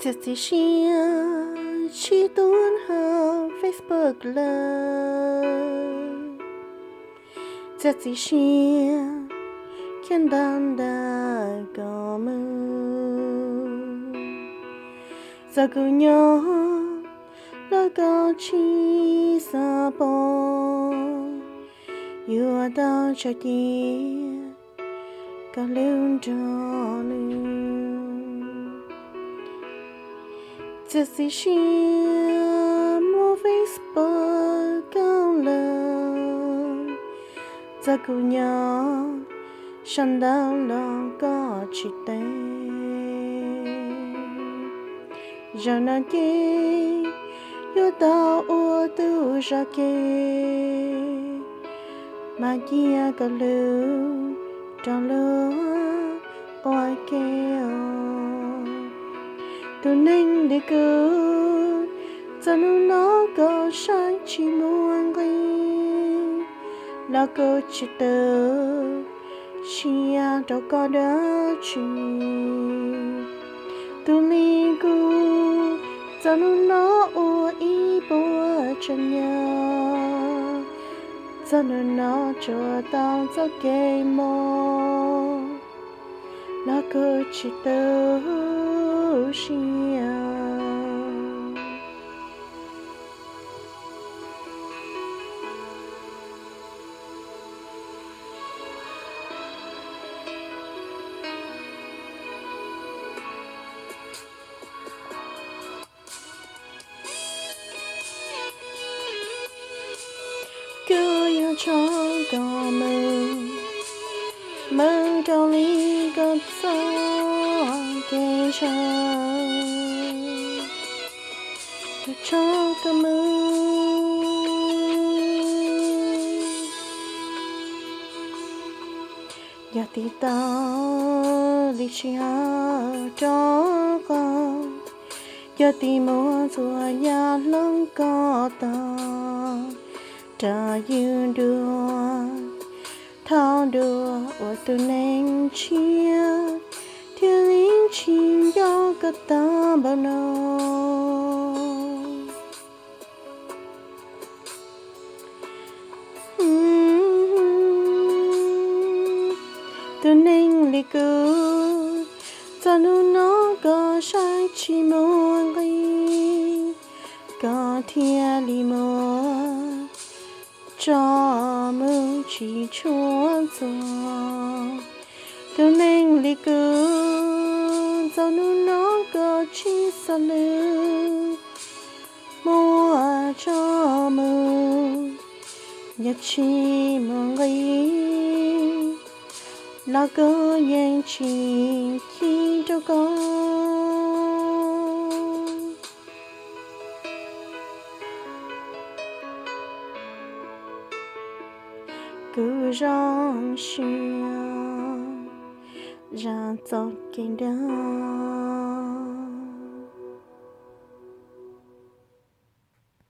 Just to share, she don't have Facebook love. Just to share, can down the gomu. Zagunyo, la go chi sa bo. You are down chaki, kalun jonu. Just to share, more Facebook cao love. Zagunyo, shan down long go chi te. Jana ke, yo da o tu jake. Magia galu, dalu, oi ke o. Tu neng đi cứ, cho nó có sáng chỉ muốn đi. Là cô chỉ tớ, chỉ đâu có đỡ chỉ. Tu li cứ, cho nó ua ý bùa chân nhà. Cho nó cho tao cho kê mô. Là cô chỉ tớ, cứ yêu cho có mơ đâu lý gặp gió kê cho cái mơ giờ thì ta đi chia cho con giờ thì mua rùa nhà lông có ta ta yêu đùa thao đùa ở từ nền chia thiên linh chim gió cả ta bao lâu từ nền lì cứ cho nó có sai chỉ muốn đi có thiên lì mơ cho mưa chỉ chúa gió từ nền lì cứ cho nó có chỉ xa lư mua cho mưa nhật chỉ mong ấy là cơ yên chỉ khi cho con cứ rong xưa ra giọt kinh đó